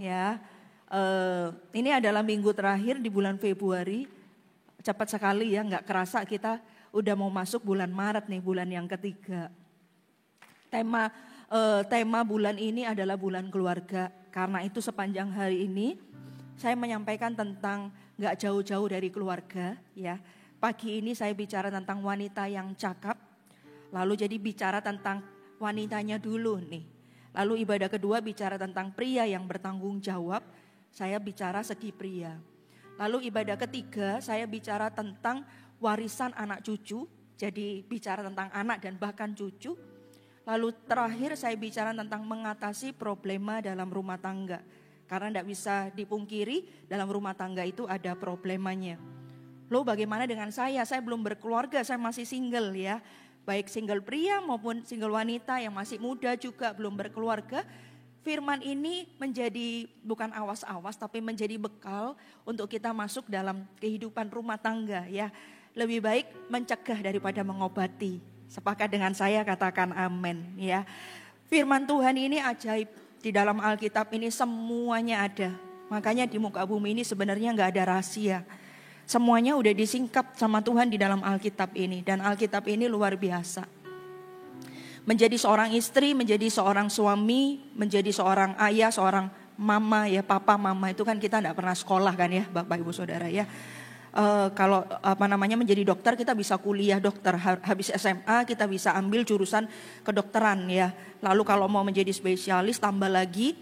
ya. Ini adalah minggu terakhir di bulan Februari. Cepat sekali ya, nggak kerasa kita udah mau masuk bulan Maret nih, bulan yang ketiga. Tema bulan ini adalah bulan keluarga. Karena itu sepanjang hari ini saya menyampaikan tentang nggak jauh-jauh dari keluarga ya. Pagi ini saya bicara tentang wanita yang cakap. Lalu jadi bicara tentang wanitanya dulu nih. Lalu ibadah kedua bicara tentang pria yang bertanggung jawab. Saya bicara segi pria. Lalu ibadah ketiga saya bicara tentang warisan anak cucu. Jadi bicara tentang anak dan bahkan cucu. Lalu terakhir saya bicara tentang mengatasi problema dalam rumah tangga. Karena tidak bisa dipungkiri dalam rumah tangga itu ada problemanya. Loh bagaimana dengan saya? Saya belum berkeluarga, saya masih single ya. Baik single pria maupun single wanita yang masih muda juga belum berkeluarga. Firman ini menjadi bukan awas-awas tapi menjadi bekal untuk kita masuk dalam kehidupan rumah tangga ya. Lebih baik mencegah daripada mengobati. Sepakat dengan saya, katakan amin ya. Firman Tuhan ini ajaib. Di dalam Alkitab ini semuanya ada. Makanya di muka bumi ini sebenarnya gak ada rahasia. Semuanya udah disingkap sama Tuhan di dalam Alkitab ini. Dan Alkitab ini luar biasa. Menjadi seorang istri, menjadi seorang suami, menjadi seorang ayah, seorang mama ya, papa, mama. Itu kan kita gak pernah sekolah kan ya, Bapak Ibu Saudara ya. Kalau menjadi dokter kita bisa kuliah dokter, habis SMA kita bisa ambil jurusan kedokteran ya. Lalu kalau mau menjadi spesialis tambah lagi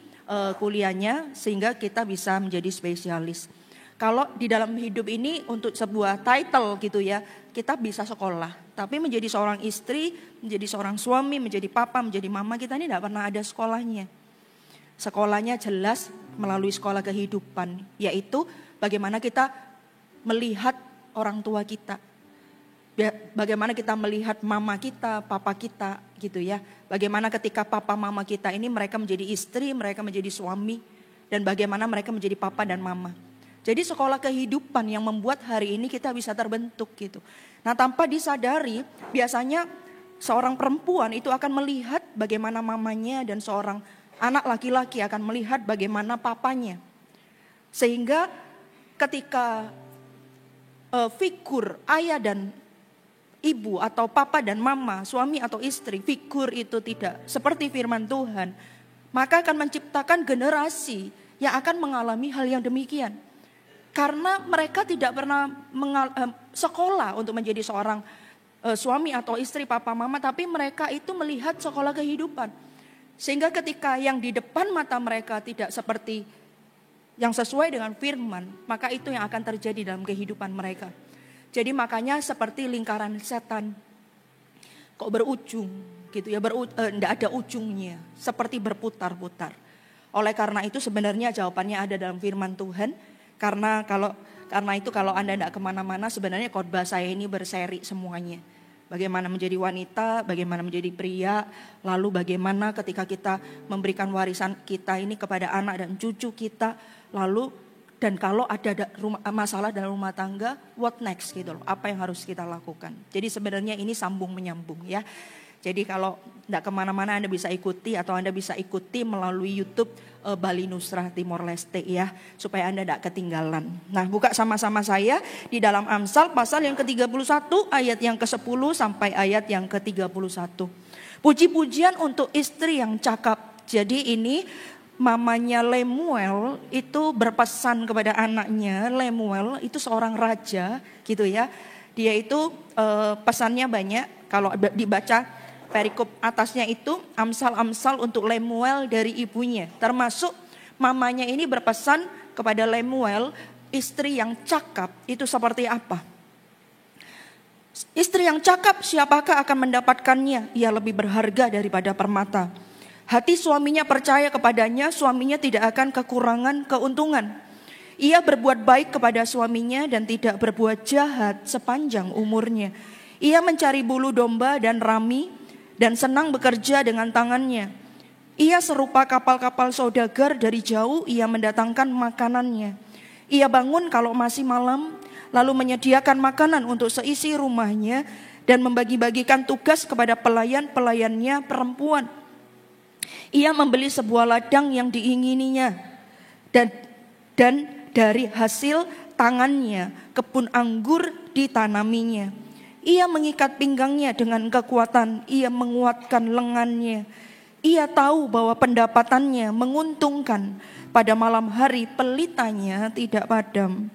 kuliahnya sehingga kita bisa menjadi spesialis. Kalau di dalam hidup ini untuk sebuah title gitu ya, kita bisa sekolah. Tapi menjadi seorang istri, menjadi seorang suami, menjadi papa, menjadi mama, kita ini tidak pernah ada sekolahnya. Sekolahnya jelas melalui sekolah kehidupan, yaitu bagaimana kita melihat orang tua kita. Bagaimana kita melihat mama kita, papa kita gitu ya. Bagaimana ketika papa mama kita ini mereka menjadi istri, mereka menjadi suami. Dan bagaimana mereka menjadi papa dan mama. Jadi sekolah kehidupan yang membuat hari ini kita bisa terbentuk gitu. Nah tanpa disadari biasanya seorang perempuan itu akan melihat bagaimana mamanya dan seorang anak laki-laki akan melihat bagaimana papanya. Sehingga ketika figur ayah dan ibu atau papa dan mama, suami atau istri, figur itu tidak seperti firman Tuhan, maka akan menciptakan generasi yang akan mengalami hal yang demikian. Karena mereka tidak pernah sekolah untuk menjadi seorang suami atau istri, papa, mama, tapi mereka itu melihat sekolah kehidupan. Sehingga ketika yang di depan mata mereka tidak seperti yang sesuai dengan firman, maka itu yang akan terjadi dalam kehidupan mereka. Jadi makanya seperti lingkaran setan, kok berujung gitu ya, tidak ada ujungnya, seperti berputar-putar. Oleh karena itu sebenarnya jawabannya ada dalam firman Tuhan. Karena itu kalau Anda tidak kemana-mana, sebenarnya khotbah saya ini berseri semuanya. Bagaimana menjadi wanita, bagaimana menjadi pria, lalu bagaimana ketika kita memberikan warisan kita ini kepada anak dan cucu kita. Lalu dan kalau ada masalah dalam rumah tangga, what next gitu loh, apa yang harus kita lakukan. Jadi sebenarnya ini sambung menyambung ya. Jadi kalau tidak kemana-mana Anda bisa ikuti atau Anda bisa ikuti melalui YouTube Bali Nusra Timor Leste ya. Supaya Anda tidak ketinggalan. Nah buka sama-sama saya di dalam Amsal pasal yang ke-31 ayat yang ke-10 sampai ayat yang ke-31. Puji-pujian untuk istri yang cakap. Jadi ini mamanya Lemuel itu berpesan kepada anaknya. Lemuel itu seorang raja gitu ya. Dia itu pesannya banyak. Kalau dibaca perikop atasnya itu amsal-amsal untuk Lemuel dari ibunya. Termasuk mamanya ini berpesan kepada Lemuel, istri yang cakap itu seperti apa. Istri yang cakap siapakah akan mendapatkannya? Ia lebih berharga daripada permata. Hati suaminya percaya kepadanya, suaminya tidak akan kekurangan keuntungan. Ia berbuat baik kepada suaminya dan tidak berbuat jahat sepanjang umurnya. Ia mencari bulu domba dan rami dan senang bekerja dengan tangannya. Ia serupa kapal-kapal saudagar, dari jauh ia mendatangkan makanannya. Ia bangun kalau masih malam, lalu menyediakan makanan untuk seisi rumahnya dan membagi-bagikan tugas kepada pelayan-pelayannya perempuan. Ia membeli sebuah ladang yang diingininya dan dari hasil tangannya kebun anggur ditanaminya. Ia mengikat pinggangnya dengan kekuatan, ia menguatkan lengannya. Ia tahu bahwa pendapatannya menguntungkan, pada malam hari pelitanya tidak padam.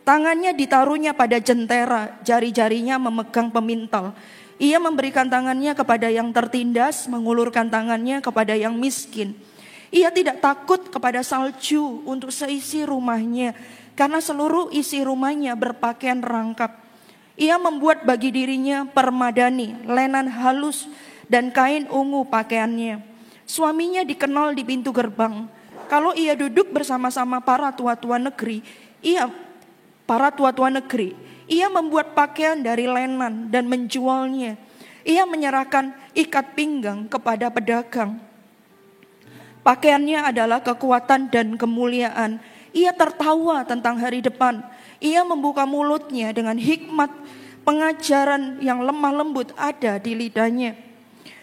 Tangannya ditaruhnya pada jentera, jari-jarinya memegang pemintal. Ia memberikan tangannya kepada yang tertindas, mengulurkan tangannya kepada yang miskin. Ia tidak takut kepada salju untuk seisi rumahnya, karena seluruh isi rumahnya berpakaian rangkap. Ia membuat bagi dirinya permadani, lenan halus, dan kain ungu pakaiannya. Suaminya dikenal di pintu gerbang. Kalau ia duduk bersama-sama para tua-tua negeri, ia membuat pakaian dari lenan dan menjualnya. Ia menyerahkan ikat pinggang kepada pedagang. Pakaiannya adalah kekuatan dan kemuliaan. Ia tertawa tentang hari depan. Ia membuka mulutnya dengan hikmat. Pengajaran yang lemah lembut ada di lidahnya.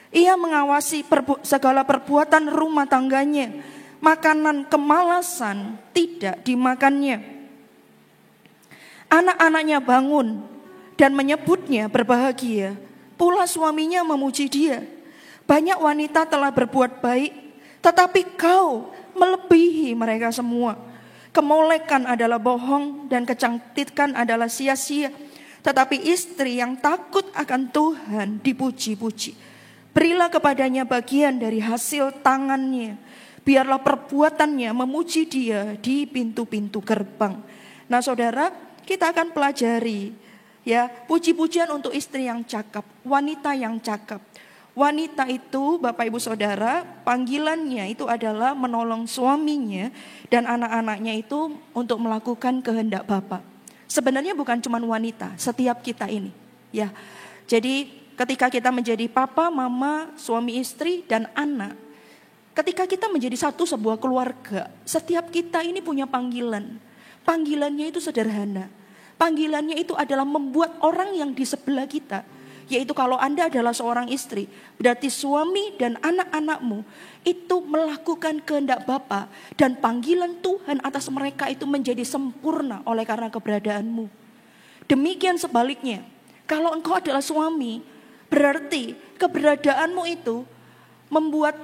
Ia mengawasi segala perbuatan rumah tangganya. Makanan kemalasan tidak dimakannya. Anak-anaknya bangun dan menyebutnya berbahagia. Pula suaminya memuji dia. Banyak wanita telah berbuat baik, tetapi kau melebihi mereka semua. Kemolekan adalah bohong dan kecantikan adalah sia-sia. Tetapi istri yang takut akan Tuhan dipuji-puji. Berilah kepadanya bagian dari hasil tangannya. Biarlah perbuatannya memuji dia di pintu-pintu gerbang. Nah saudara, kita akan pelajari ya puji-pujian untuk istri yang cakap, wanita yang cakap. Wanita itu Bapak Ibu Saudara, panggilannya itu adalah menolong suaminya dan anak-anaknya itu untuk melakukan kehendak Bapa. Sebenarnya bukan cuma wanita, setiap kita ini ya. Jadi ketika kita menjadi papa, mama, suami istri dan anak, ketika kita menjadi satu sebuah keluarga, setiap kita ini punya panggilan. Panggilannya itu sederhana. Panggilannya itu adalah membuat orang yang di sebelah kita, yaitu kalau Anda adalah seorang istri, berarti suami dan anak-anakmu itu melakukan kehendak Bapa, dan panggilan Tuhan atas mereka itu menjadi sempurna oleh karena keberadaanmu. Demikian sebaliknya, kalau engkau adalah suami, berarti keberadaanmu itu membuat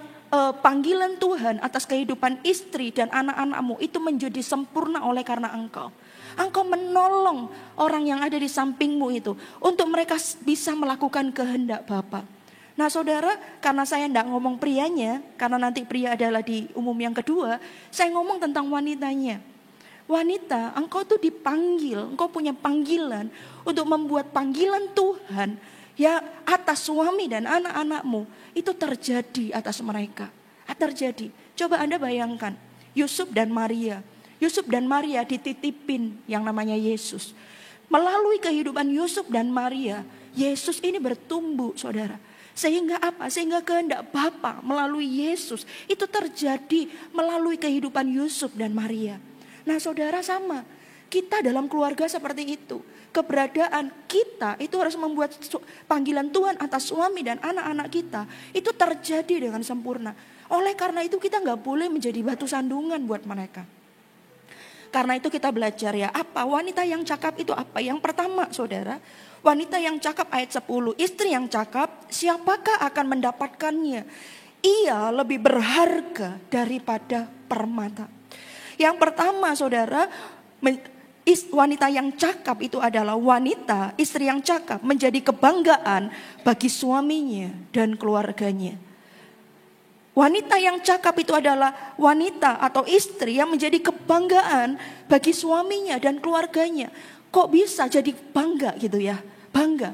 panggilan Tuhan atas kehidupan istri dan anak-anakmu itu menjadi sempurna oleh karena engkau. Engkau menolong orang yang ada di sampingmu itu untuk mereka bisa melakukan kehendak Bapa. Nah saudara, karena saya tidak ngomong prianya, karena nanti pria adalah di umum yang kedua, saya ngomong tentang wanitanya. Wanita, engkau tuh dipanggil, engkau punya panggilan untuk membuat panggilan Tuhan ya atas suami dan anak-anakmu itu terjadi atas mereka. Terjadi. Coba Anda bayangkan, Yusuf dan Maria. Yusuf dan Maria dititipin yang namanya Yesus. Melalui kehidupan Yusuf dan Maria, Yesus ini bertumbuh, saudara. Sehingga apa? Sehingga kehendak Bapa melalui Yesus itu terjadi melalui kehidupan Yusuf dan Maria. Nah saudara, sama. Kita dalam keluarga seperti itu. Keberadaan kita itu harus membuat panggilan Tuhan atas suami dan anak-anak kita itu terjadi dengan sempurna. Oleh karena itu kita gak boleh menjadi batu sandungan buat mereka. Karena itu kita belajar ya, apa wanita yang cakap itu apa? Yang pertama saudara, wanita yang cakap ayat 10, istri yang cakap siapakah akan mendapatkannya? Ia lebih berharga daripada permata. Yang pertama saudara, wanita yang cakap itu adalah wanita, istri yang cakap menjadi kebanggaan bagi suaminya dan keluarganya. Wanita yang cakap itu adalah wanita atau istri yang menjadi kebanggaan bagi suaminya dan keluarganya. Kok bisa jadi bangga gitu ya? Bangga.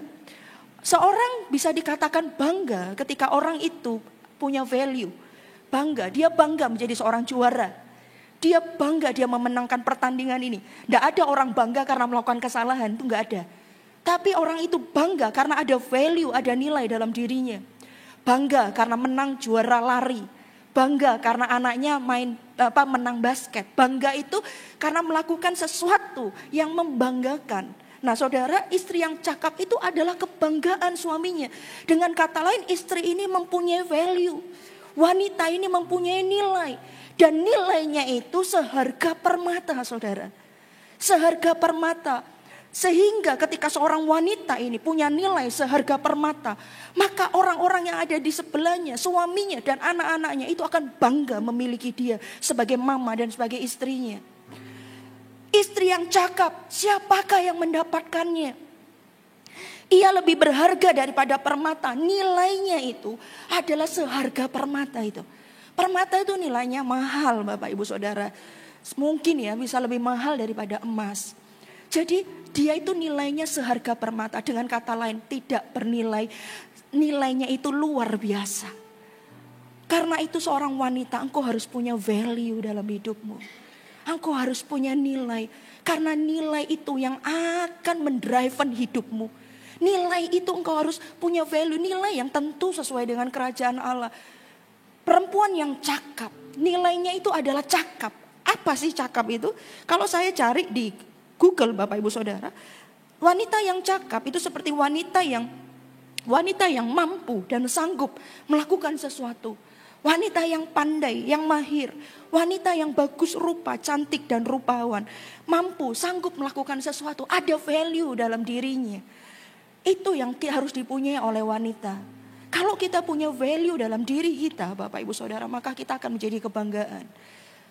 Seorang bisa dikatakan bangga ketika orang itu punya value. Bangga, dia bangga menjadi seorang juara. Dia bangga dia memenangkan pertandingan ini. Tidak ada orang bangga karena melakukan kesalahan, itu nggak ada. Tapi orang itu bangga karena ada value, ada nilai dalam dirinya. Bangga karena menang juara lari. Bangga karena anaknya menang basket. Bangga itu karena melakukan sesuatu yang membanggakan. Nah saudara, istri yang cakap itu adalah kebanggaan suaminya. Dengan kata lain, istri ini mempunyai value. Wanita ini mempunyai nilai. Dan nilainya itu seharga permata, saudara. Seharga permata. Sehingga ketika seorang wanita ini punya nilai seharga permata, maka orang-orang yang ada di sebelahnya, suaminya dan anak-anaknya itu akan bangga memiliki dia sebagai mama dan sebagai istrinya. Istri yang cakap, siapakah yang mendapatkannya? Ia lebih berharga daripada permata. Nilainya itu adalah seharga permata itu. Permata itu nilainya mahal, Bapak Ibu Saudara. Mungkin ya bisa lebih mahal daripada emas. Jadi dia itu nilainya seharga permata. Dengan kata lain tidak bernilai. Nilainya itu luar biasa. Karena itu seorang wanita, engkau harus punya value dalam hidupmu. Engkau harus punya nilai. Karena nilai itu yang akan mendrive hidupmu. Nilai itu engkau harus punya value. Nilai yang tentu sesuai dengan kerajaan Allah. Perempuan yang cakap, nilainya itu adalah cakap. Apa sih cakap itu? Kalau saya cari di Google, Bapak Ibu Saudara, wanita yang cakap itu seperti wanita yang mampu dan sanggup melakukan sesuatu. Wanita yang pandai, yang mahir, wanita yang bagus rupa, cantik dan rupawan, mampu, sanggup melakukan sesuatu, ada value dalam dirinya. Itu yang harus dipunyai oleh wanita. Kalau kita punya value dalam diri kita, Bapak Ibu Saudara, maka kita akan menjadi kebanggaan.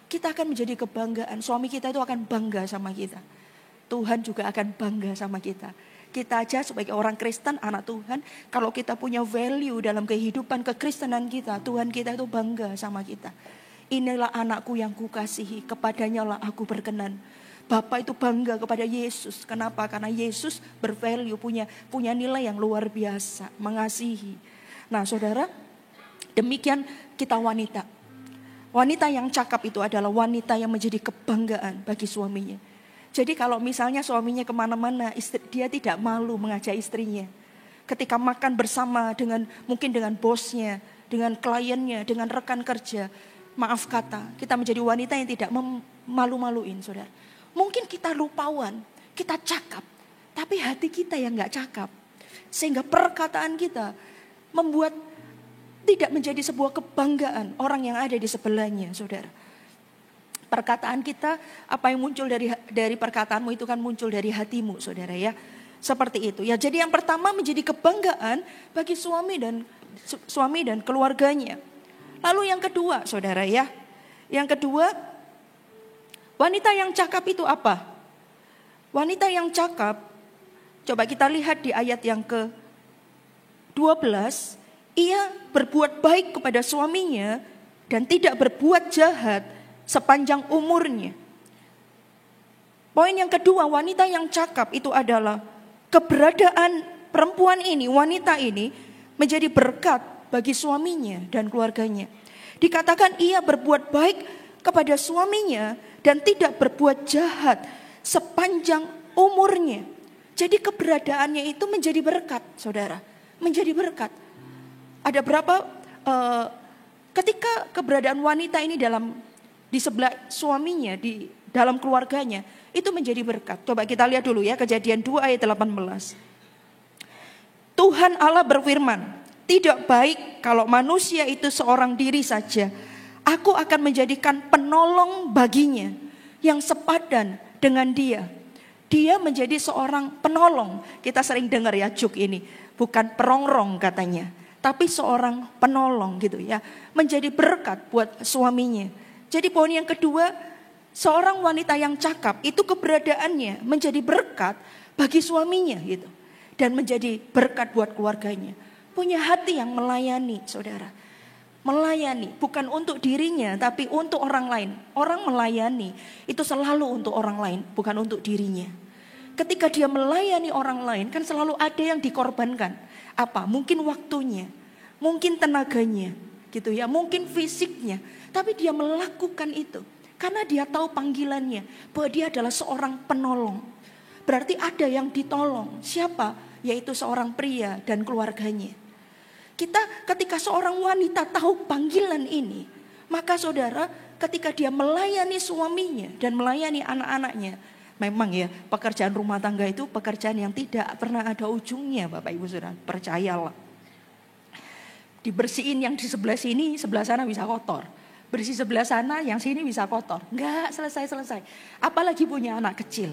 Kita akan menjadi kebanggaan. Suami kita itu akan bangga sama kita. Tuhan juga akan bangga sama kita. Kita aja sebagai orang Kristen, anak Tuhan, kalau kita punya value dalam kehidupan kekristenan kita, Tuhan kita itu bangga sama kita. Inilah anakku yang kukasihi, kepadanya lah aku berkenan. Bapak itu bangga kepada Yesus. Kenapa? Karena Yesus bervalue, punya nilai yang luar biasa, mengasihi. Nah saudara, demikian kita wanita. Wanita yang cakap itu adalah wanita yang menjadi kebanggaan bagi suaminya. Jadi kalau misalnya suaminya kemana-mana, dia tidak malu mengajak istrinya. Ketika makan bersama mungkin dengan bosnya, dengan kliennya, dengan rekan kerja. Maaf kata, kita menjadi wanita yang tidak malu-maluin saudara. Mungkin kita rupawan, kita cakap, tapi hati kita yang gak cakap. Sehingga perkataan kita membuat tidak menjadi sebuah kebanggaan orang yang ada di sebelahnya, saudara. Perkataan kita, apa yang muncul dari perkataanmu itu kan muncul dari hatimu, saudara ya. Seperti itu ya. Jadi yang pertama menjadi kebanggaan bagi suami dan keluarganya. Lalu yang kedua, saudara ya. Yang kedua, wanita yang cakap itu apa? Wanita yang cakap, coba kita lihat di ayat yang ke-12, ia berbuat baik kepada suaminya dan tidak berbuat jahat sepanjang umurnya. Poin yang kedua, wanita yang cakap itu adalah keberadaan perempuan ini, wanita ini menjadi berkat bagi suaminya dan keluarganya. Dikatakan ia berbuat baik kepada suaminya dan tidak berbuat jahat sepanjang umurnya. Jadi keberadaannya itu menjadi berkat, saudara. Menjadi berkat. Ada berapa ketika keberadaan wanita ini di sebelah suaminya, di dalam keluarganya, itu menjadi berkat. Coba kita lihat dulu ya, Kejadian 2 ayat 18. Tuhan Allah berfirman, tidak baik kalau manusia itu seorang diri saja. Aku akan menjadikan penolong baginya yang sepadan dengan dia. Dia menjadi seorang penolong. Kita sering dengar ya juk ini. Bukan perongrong katanya. Tapi seorang penolong gitu ya. Menjadi berkat buat suaminya. Jadi poin yang kedua, seorang wanita yang cakap itu keberadaannya menjadi berkat bagi suaminya gitu. Dan menjadi berkat buat keluarganya. Punya hati yang melayani, saudara. Melayani, bukan untuk dirinya tapi untuk orang lain. Orang melayani itu selalu untuk orang lain, bukan untuk dirinya. Ketika dia melayani orang lain kan selalu ada yang dikorbankan. Apa? Mungkin waktunya, mungkin tenaganya gitu ya, mungkin fisiknya. Tapi dia melakukan itu karena dia tahu panggilannya, bahwa dia adalah seorang penolong. Berarti ada yang ditolong. Siapa? Yaitu seorang pria dan keluarganya. Ketika seorang wanita tahu panggilan ini, maka saudara, ketika dia melayani suaminya dan melayani anak-anaknya, memang ya pekerjaan rumah tangga itu pekerjaan yang tidak pernah ada ujungnya, Bapak Ibu Saudara, percayalah. Dibersihin yang di sebelah sini, sebelah sana bisa kotor. Bersih sebelah sana, yang sini bisa kotor. Enggak selesai-selesai. Apalagi punya anak kecil.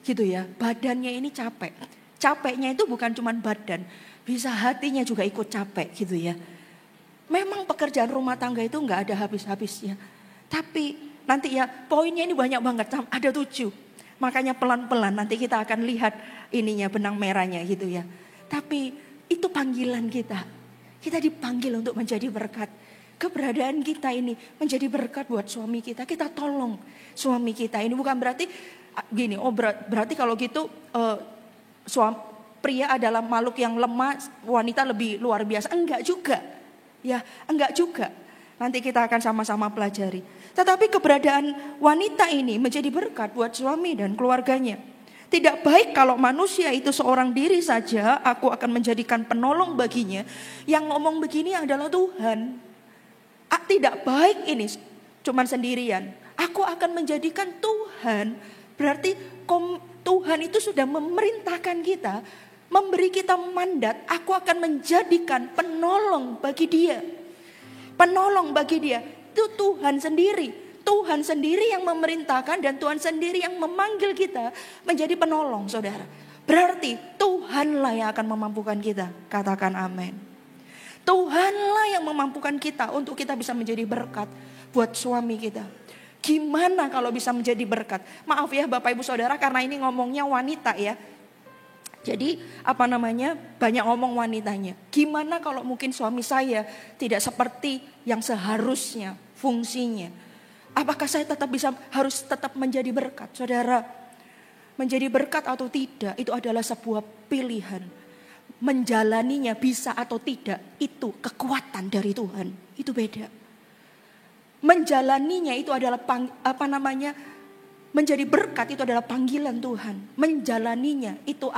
Gitu ya, badannya ini capek. Capeknya itu bukan cuma badan, bisa hatinya juga ikut capek gitu ya. Memang pekerjaan rumah tangga itu enggak ada habis-habisnya. Tapi nanti ya poinnya ini banyak banget, ada 7. Makanya pelan-pelan nanti kita akan lihat ininya benang merahnya gitu ya. Tapi itu panggilan kita. Kita dipanggil untuk menjadi berkat. Keberadaan kita ini menjadi berkat buat suami kita. Kita tolong suami kita. Ini bukan berarti gini, berarti kalau gitu pria adalah makhluk yang lemah, wanita lebih luar biasa. Enggak juga. Ya, enggak juga. Nanti kita akan sama-sama pelajari. Tetapi keberadaan wanita ini menjadi berkat buat suami dan keluarganya. Tidak baik kalau manusia itu seorang diri saja, aku akan menjadikan penolong baginya. Yang ngomong begini adalah Tuhan. Tidak baik ini cuman sendirian. Aku akan menjadikan Tuhan. Berarti Tuhan itu sudah memerintahkan kita, memberi kita mandat, aku akan menjadikan penolong bagi dia. Penolong bagi dia, itu Tuhan sendiri. Tuhan sendiri yang memerintahkan dan Tuhan sendiri yang memanggil kita menjadi penolong, saudara. Berarti Tuhanlah yang akan memampukan kita. Katakan amin. Tuhanlah yang memampukan kita untuk kita bisa menjadi berkat buat suami kita. Gimana kalau bisa menjadi berkat? Maaf ya Bapak Ibu Saudara, karena ini ngomongnya wanita ya. Jadi banyak ngomong wanitanya. Gimana kalau mungkin suami saya tidak seperti yang seharusnya fungsinya? Apakah saya harus tetap menjadi berkat? Saudara, menjadi berkat atau tidak itu adalah sebuah pilihan. Menjalaninya bisa atau tidak itu kekuatan dari Tuhan. Itu beda. Menjalaninya itu adalah menjadi berkat itu adalah panggilan Tuhan. Menjalaninya itu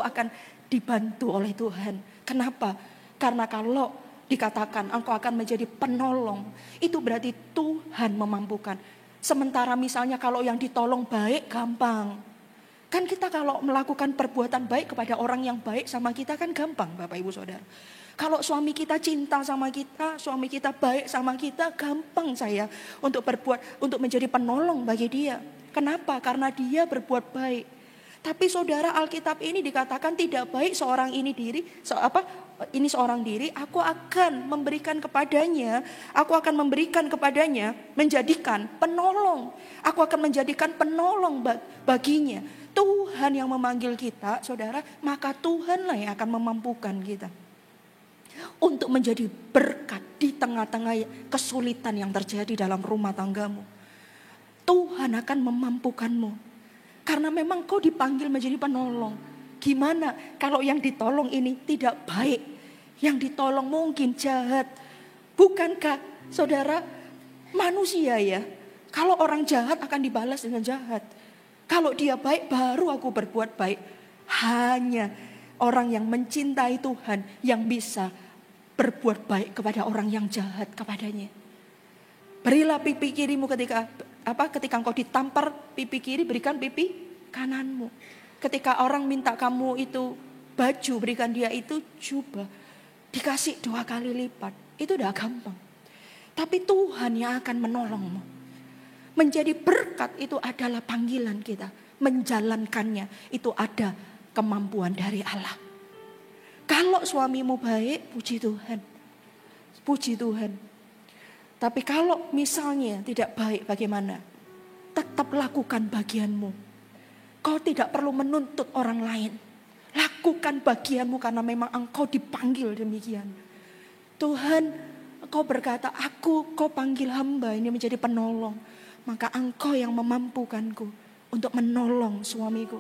akan dibantu oleh Tuhan. Kenapa? Karena kalau dikatakan engkau akan menjadi penolong, itu berarti Tuhan memampukan. Sementara misalnya kalau yang ditolong baik, gampang. Kan kita kalau melakukan perbuatan baik kepada orang yang baik sama kita kan gampang, Bapak Ibu Saudara. Kalau suami kita cinta sama kita, suami kita baik sama kita, gampang saya untuk menjadi penolong bagi dia. Kenapa? Karena dia berbuat baik. Tapi saudara, Alkitab ini dikatakan tidak baik seorang seorang diri, aku akan memberikan kepadanya menjadikan penolong. Aku akan menjadikan penolong baginya. Tuhan yang memanggil kita, saudara, maka Tuhanlah yang akan memampukan kita untuk menjadi berkat di tengah-tengah kesulitan yang terjadi dalam rumah tanggamu. Tuhan akan memampukanmu. Karena memang kau dipanggil menjadi penolong. Gimana kalau yang ditolong ini tidak baik? Yang ditolong mungkin jahat. Bukankah saudara manusia ya? Kalau orang jahat akan dibalas dengan jahat. Kalau dia baik baru aku berbuat baik. Hanya orang yang mencintai Tuhan yang bisa berbuat baik kepada orang yang jahat kepadanya. Berilah pipi kirimu ketika engkau ditampar pipi kiri, berikan pipi kananmu. Ketika orang minta kamu itu baju, berikan dia itu jubah. Dikasih 2 kali lipat. Itu udah gampang. Tapi Tuhan yang akan menolongmu. Menjadi berkat itu adalah panggilan kita. Menjalankannya itu ada kemampuan dari Allah. Kalau suamimu baik, puji Tuhan. Puji Tuhan. Tapi kalau misalnya tidak baik, bagaimana? Tetap lakukan bagianmu. Kau tidak perlu menuntut orang lain. Lakukan bagianmu karena memang engkau dipanggil demikian. Tuhan, engkau berkata, kau panggil hamba ini menjadi penolong. Maka engkau yang memampukanku untuk menolong suamiku.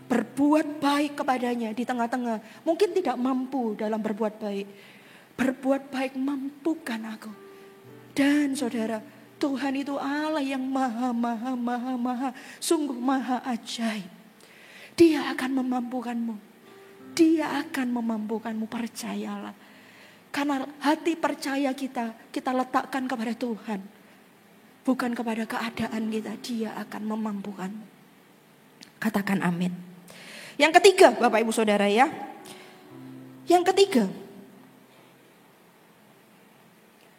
Berbuat baik kepadanya di tengah-tengah. Mungkin tidak mampu dalam berbuat baik. Berbuat baik mampukan aku. Dan saudara, Tuhan itu Allah yang maha, sungguh maha ajaib. Dia akan memampukanmu. Dia akan memampukanmu, percayalah. Karena hati percaya kita letakkan kepada Tuhan. Bukan kepada keadaan kita, dia akan memampukanmu. Katakan amin. Yang ketiga, Bapak Ibu Saudara ya. Yang ketiga,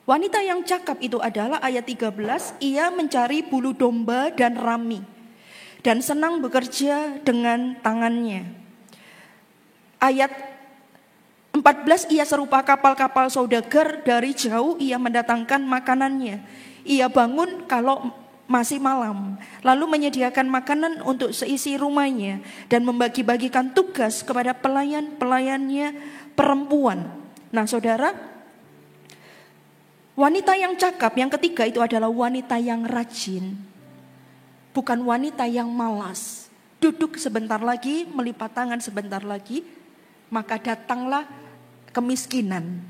Wanita yang cakap itu adalah ayat 13, ia mencari bulu domba dan rami dan senang bekerja dengan tangannya. Ayat 14, ia serupa kapal-kapal saudagar, dari jauh ia mendatangkan makanannya. Ia bangun kalau masih malam, lalu menyediakan makanan untuk seisi rumahnya dan membagi-bagikan tugas kepada pelayan-pelayannya perempuan. Nah saudara, wanita yang cakap yang ketiga itu adalah wanita yang rajin. Bukan wanita yang malas. Duduk sebentar lagi, melipat tangan sebentar lagi, maka datanglah kemiskinan.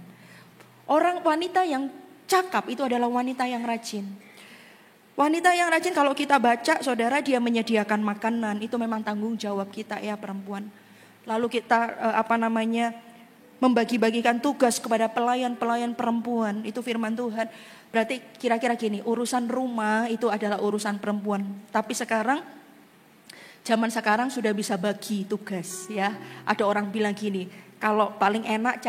Wanita yang cakap itu adalah wanita yang rajin. Wanita yang rajin kalau kita baca saudara, dia menyediakan makanan, itu memang tanggung jawab kita ya perempuan. Lalu kita membagi-bagikan tugas kepada pelayan-pelayan perempuan, itu firman Tuhan. Berarti kira-kira gini, urusan rumah itu adalah urusan perempuan. Tapi zaman sekarang sudah bisa bagi tugas ya. Ada orang bilang gini, kalau paling enak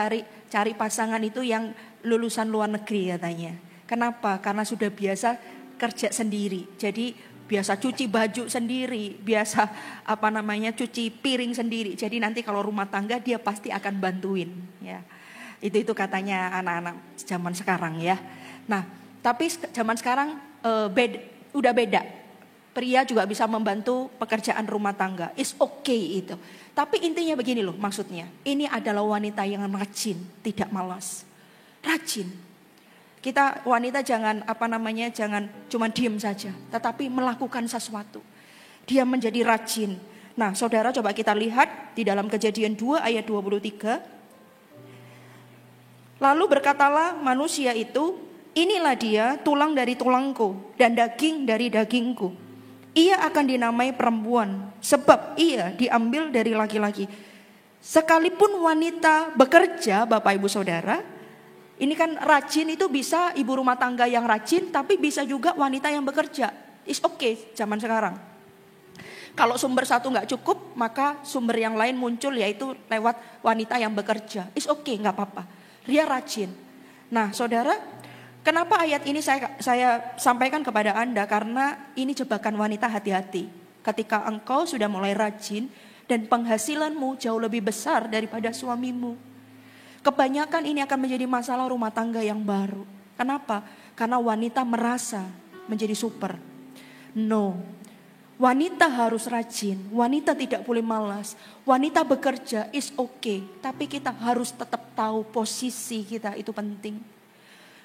cari pasangan itu yang lulusan luar negeri katanya. Kenapa? Karena sudah biasa kerja sendiri. Jadi biasa cuci baju sendiri, biasa cuci piring sendiri. Jadi nanti kalau rumah tangga dia pasti akan bantuin ya. Itu katanya anak-anak zaman sekarang ya. Nah, tapi zaman sekarang udah beda. Pria juga bisa membantu pekerjaan rumah tangga. It's okay itu. Tapi intinya begini loh maksudnya. Ini adalah wanita yang rajin, tidak malas. Rajin. Kita wanita jangan jangan cuma diem saja, tetapi melakukan sesuatu. Dia menjadi rajin. Nah, saudara coba kita lihat di dalam Kejadian 2 ayat 23. Lalu berkatalah manusia itu, inilah dia, tulang dari tulangku dan daging dari dagingku. Ia akan dinamai perempuan, sebab ia diambil dari laki-laki. Sekalipun wanita bekerja, Bapak Ibu Saudara, ini kan rajin itu bisa ibu rumah tangga yang rajin, tapi bisa juga wanita yang bekerja. It's okay zaman sekarang. Kalau sumber satu nggak cukup, maka sumber yang lain muncul, yaitu lewat wanita yang bekerja. It's okay, nggak apa-apa. Dia rajin. Nah saudara, kenapa ayat ini saya sampaikan kepada Anda? Karena ini jebakan wanita, hati-hati. Ketika engkau sudah mulai rajin dan penghasilanmu jauh lebih besar daripada suamimu, kebanyakan ini akan menjadi masalah rumah tangga yang baru. Kenapa? Karena wanita merasa menjadi super. No, wanita harus rajin, wanita tidak boleh malas. Wanita bekerja is okay, tapi kita harus tetap tahu posisi kita, itu penting.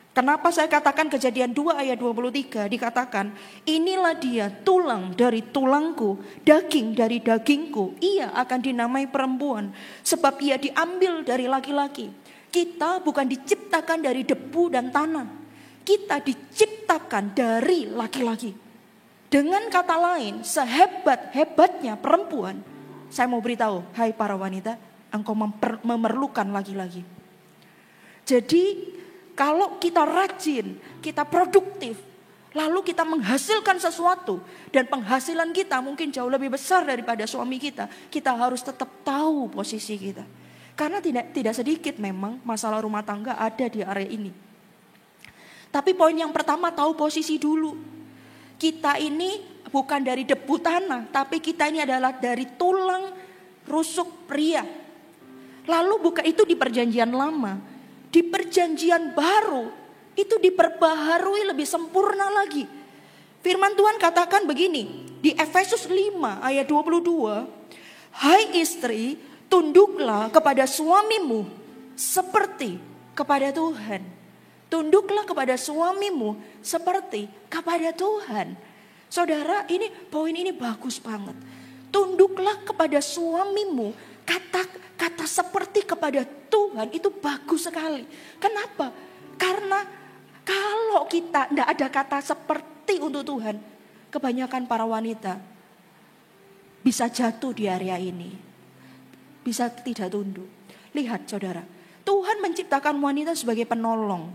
Kenapa saya katakan Kejadian 2 ayat 23 dikatakan, inilah dia, tulang dari tulangku, daging dari dagingku, ia akan dinamai perempuan, sebab ia diambil dari laki-laki. Kita bukan diciptakan dari debu dan tanah, kita diciptakan dari laki-laki. Dengan kata lain, sehebat-hebatnya perempuan, saya mau beritahu, hai para wanita, engkau memerlukan laki-laki. Jadi kalau kita rajin, kita produktif, lalu kita menghasilkan sesuatu, dan penghasilan kita mungkin jauh lebih besar daripada suami kita harus tetap tahu posisi kita. Karena tidak sedikit memang masalah rumah tangga ada di area ini. Tapi poin yang pertama, tahu posisi dulu. Kita ini bukan dari debu tanah, tapi kita ini adalah dari tulang rusuk pria. Lalu bukan itu di perjanjian lama. Di perjanjian baru itu diperbaharui lebih sempurna lagi. Firman Tuhan katakan begini di Efesus 5 ayat 22. Hai istri, tunduklah kepada suamimu seperti kepada Tuhan. Tunduklah kepada suamimu seperti kepada Tuhan. Saudara, poin ini bagus banget. Tunduklah kepada suamimu. Kata seperti kepada Tuhan itu bagus sekali. Kenapa? Karena kalau kita tidak ada kata seperti untuk Tuhan, kebanyakan para wanita bisa jatuh di area ini. Bisa tidak tunduk. Lihat saudara, Tuhan menciptakan wanita sebagai penolong.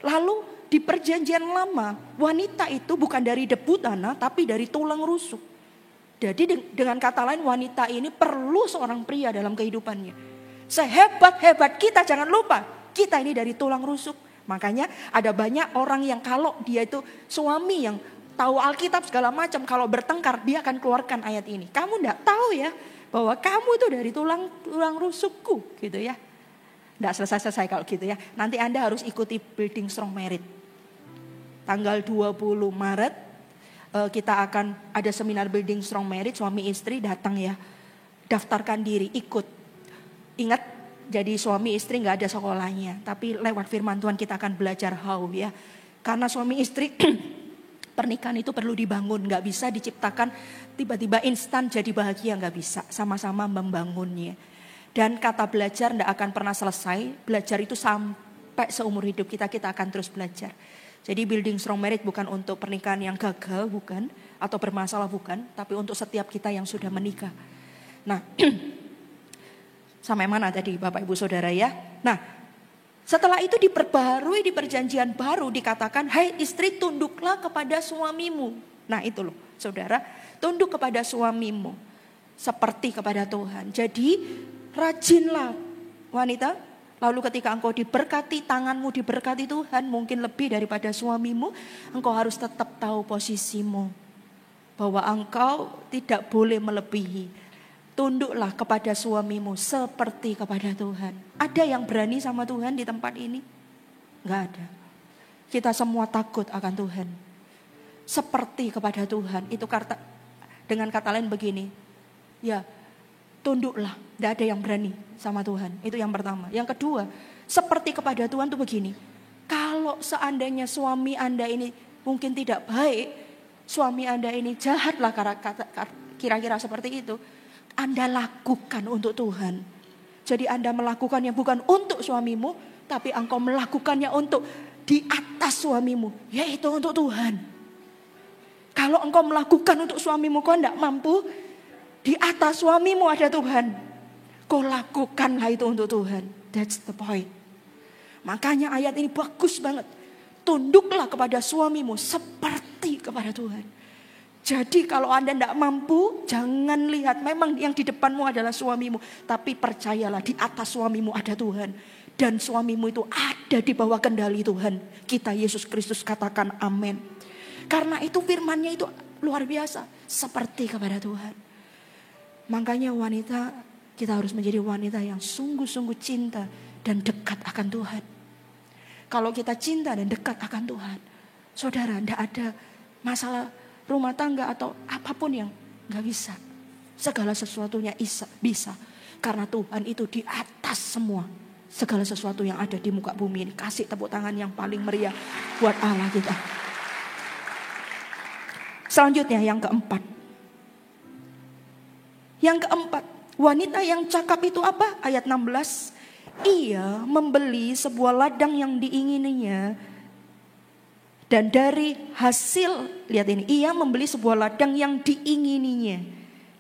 Lalu di perjanjian lama, wanita itu bukan dari debu tanah, tapi dari tulang rusuk. Jadi dengan kata lain, wanita ini perlu seorang pria dalam kehidupannya. Sehebat-hebat kita, jangan lupa, kita ini dari tulang rusuk. Makanya ada banyak orang yang kalau dia itu suami yang tahu Alkitab segala macam, kalau bertengkar dia akan keluarkan ayat ini. Kamu enggak tahu ya bahwa kamu itu dari tulang rusukku gitu ya. Enggak selesai-selesai kalau gitu ya. Nanti Anda harus ikuti Building Strong Marriage. Tanggal 20 Maret kita akan ada seminar Building Strong Marriage, suami istri datang ya. Daftarkan diri, ikut. Ingat, jadi suami istri enggak ada sekolahnya, tapi lewat firman Tuhan kita akan belajar how ya. Karena suami istri pernikahan itu perlu dibangun, nggak bisa diciptakan tiba-tiba instan jadi bahagia, nggak bisa. Sama-sama membangunnya. Dan kata belajar nggak akan pernah selesai. Belajar itu sampai seumur hidup kita akan terus belajar. Jadi Building Strong Marriage bukan untuk pernikahan yang gagal, bukan, atau bermasalah, bukan, tapi untuk setiap kita yang sudah menikah. Nah, sampai mana tadi Bapak Ibu Saudara ya? Nah, setelah itu diperbarui di perjanjian baru dikatakan, hai istri tunduklah kepada suamimu. Nah itu loh saudara, tunduk kepada suamimu seperti kepada Tuhan. Jadi rajinlah wanita, lalu ketika engkau diberkati, tanganmu diberkati Tuhan, mungkin lebih daripada suamimu, engkau harus tetap tahu posisimu. Bahwa engkau tidak boleh melebihi. Tunduklah kepada suamimu seperti kepada Tuhan. Ada yang berani sama Tuhan di tempat ini? Enggak ada. Kita semua takut akan Tuhan. Seperti kepada Tuhan. Itu dengan kata lain begini. Ya, tunduklah. Enggak ada yang berani sama Tuhan. Itu yang pertama. Yang kedua, seperti kepada Tuhan itu begini. Kalau seandainya suami Anda ini mungkin tidak baik, suami Anda ini jahatlah kira-kira seperti itu. Anda lakukan untuk Tuhan. Jadi Anda melakukannya bukan untuk suamimu, tapi engkau melakukannya untuk di atas suamimu, yaitu untuk Tuhan. Kalau engkau melakukan untuk suamimu, kau tidak mampu, di atas suamimu ada Tuhan. Kau lakukanlah itu untuk Tuhan. That's the point. Makanya ayat ini bagus banget. Tunduklah kepada suamimu seperti kepada Tuhan. Jadi kalau Anda tidak mampu, jangan lihat memang yang di depanmu adalah suamimu. Tapi percayalah di atas suamimu ada Tuhan. Dan suamimu itu ada di bawah kendali Tuhan. Kita Yesus Kristus katakan amin. Karena itu firman-Nya itu luar biasa. Seperti kepada Tuhan. Makanya wanita, kita harus menjadi wanita yang sungguh-sungguh cinta dan dekat akan Tuhan. Kalau kita cinta dan dekat akan Tuhan, saudara, tidak ada masalah rumah tangga atau apapun yang gak bisa. Segala sesuatunya bisa. Karena Tuhan itu di atas semua. Segala sesuatu yang ada di muka bumi ini. Kasih tepuk tangan yang paling meriah buat Allah kita. Selanjutnya yang keempat. Yang keempat, wanita yang cakap itu apa? Ayat 16. Ia membeli sebuah ladang yang diingininya. Dan dari hasil, lihat ini, ia membeli sebuah ladang yang diingininya.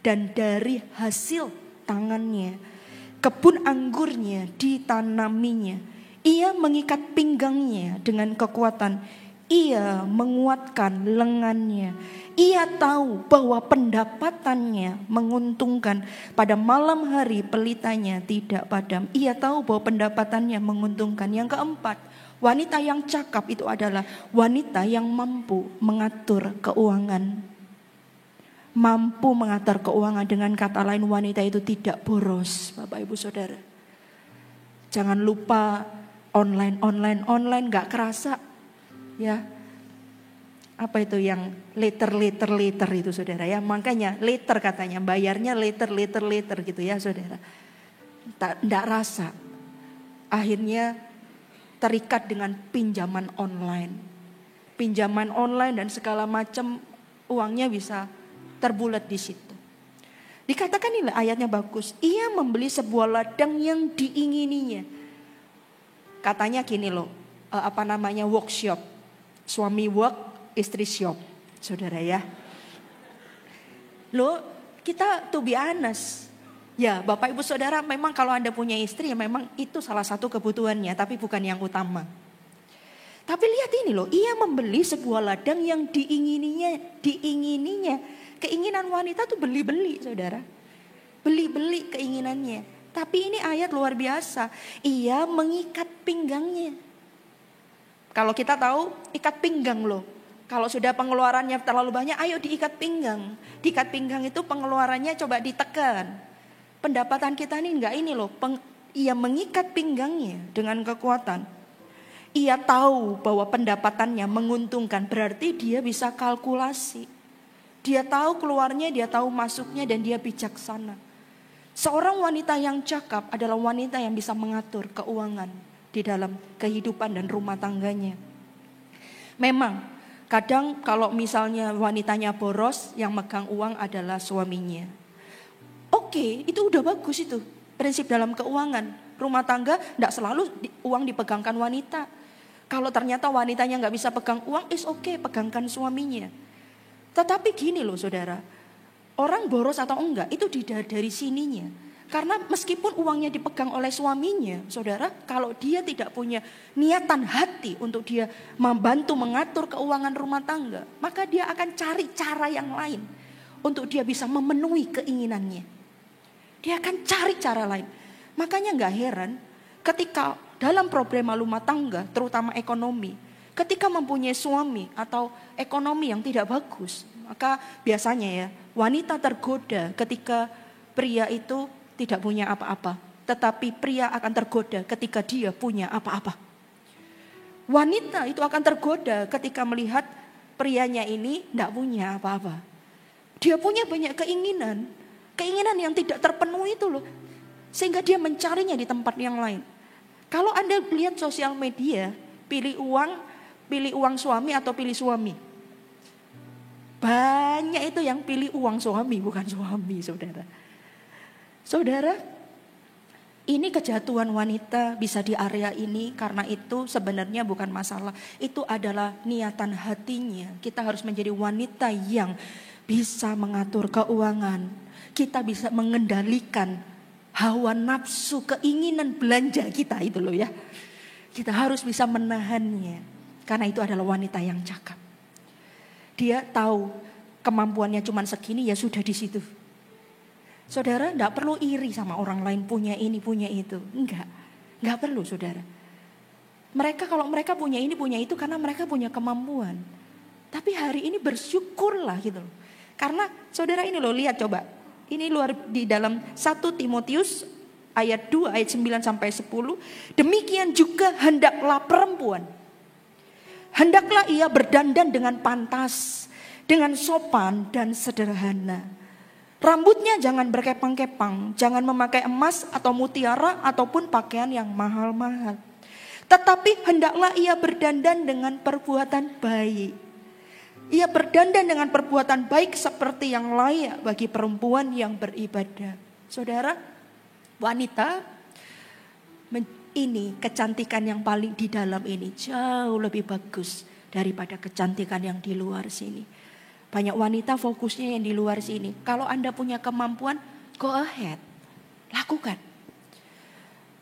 Dan dari hasil tangannya, kebun anggurnya ditanaminya. Ia mengikat pinggangnya dengan kekuatan. Ia menguatkan lengannya. Ia tahu bahwa pendapatannya menguntungkan. Pada malam hari pelitanya tidak padam. Ia tahu bahwa pendapatannya menguntungkan. Yang keempat, wanita yang cakap itu adalah wanita yang mampu mengatur keuangan. Mampu mengatur keuangan, dengan kata lain wanita itu tidak boros, Bapak Ibu Saudara. Jangan lupa online gak kerasa ya. Apa itu yang later itu saudara ya. Makanya later katanya, bayarnya later gitu ya saudara. Tidak rasa. Akhirnya terikat dengan pinjaman online. Pinjaman online dan segala macam uangnya bisa terbulat di situ. Dikatakan ini ayatnya bagus. Ia membeli sebuah ladang yang diingininya. Katanya gini loh, workshop. Suami work, istri shop. Saudara ya. Loh, kita to be honest. Ya, Bapak Ibu Saudara, memang kalau Anda punya istri ya memang itu salah satu kebutuhannya, tapi bukan yang utama. Tapi lihat ini loh, ia membeli sebuah ladang yang diingininya. Keinginan wanita tuh beli-beli, saudara. Beli-beli keinginannya. Tapi ini ayat luar biasa. Ia mengikat pinggangnya. Kalau kita tahu ikat pinggang loh. Kalau sudah pengeluarannya terlalu banyak, ayo diikat pinggang. Diikat pinggang itu pengeluarannya coba ditekan. Pendapatan kita ini enggak ini loh. Ia mengikat pinggangnya dengan kekuatan. Ia tahu bahwa pendapatannya menguntungkan, berarti dia bisa kalkulasi. Dia tahu keluarnya, dia tahu masuknya, dan dia bijaksana. Seorang wanita yang cakap adalah wanita yang bisa mengatur keuangan di dalam kehidupan dan rumah tangganya. Memang kadang kalau misalnya wanitanya boros, yang megang uang adalah suaminya. Oke, itu udah bagus itu. Prinsip dalam keuangan rumah tangga tidak selalu uang dipegangkan wanita. Kalau ternyata wanitanya nggak bisa pegang uang, pegangkan suaminya. Tetapi gini loh saudara, orang boros atau enggak itu dari sininya. Karena meskipun uangnya dipegang oleh suaminya, saudara, kalau dia tidak punya niatan hati untuk dia membantu mengatur keuangan rumah tangga, maka dia akan cari cara yang lain untuk dia bisa memenuhi keinginannya. Dia akan cari cara lain. Makanya gak heran ketika dalam problema rumah tangga, terutama ekonomi, ketika mempunyai suami atau ekonomi yang tidak bagus, maka biasanya ya wanita tergoda ketika pria itu tidak punya apa-apa. Tetapi pria akan tergoda ketika dia punya apa-apa. Wanita itu akan tergoda ketika melihat prianya ini tidak punya apa-apa. Dia punya banyak keinginan. Keinginan yang tidak terpenuhi itu loh. Sehingga dia mencarinya di tempat yang lain. Kalau Anda lihat sosial media, pilih uang suami atau pilih suami. Banyak itu yang pilih uang suami, bukan suami, saudara. Saudara, ini kejatuhan wanita bisa di area ini, karena itu sebenarnya bukan masalah. Itu adalah niatan hatinya. Kita harus menjadi wanita yang bisa mengatur keuangan. Kita bisa mengendalikan hawa nafsu, keinginan belanja kita itu loh ya. Kita harus bisa menahannya. Karena itu adalah wanita yang cakap. Dia tahu kemampuannya cuma segini, ya sudah di situ. Saudara, enggak perlu iri sama orang lain punya ini, punya itu. Enggak perlu saudara. Kalau mereka punya ini, punya itu karena mereka punya kemampuan. Tapi hari ini bersyukurlah gitu loh. Karena saudara ini loh, lihat coba. Ini luar di dalam 1 Timotius ayat 2 ayat 9 sampai 10. Demikian juga hendaklah perempuan. Hendaklah ia berdandan dengan pantas, dengan sopan dan sederhana. Rambutnya jangan berkepang-kepang, jangan memakai emas atau mutiara ataupun pakaian yang mahal-mahal. Tetapi hendaklah ia berdandan dengan perbuatan baik. Ia berdandan dengan perbuatan baik seperti yang layak bagi perempuan yang beribadah. Saudara, wanita ini kecantikan yang paling di dalam ini jauh lebih bagus daripada kecantikan yang di luar sini. Banyak wanita fokusnya yang di luar sini. Kalau Anda punya kemampuan, go ahead, lakukan.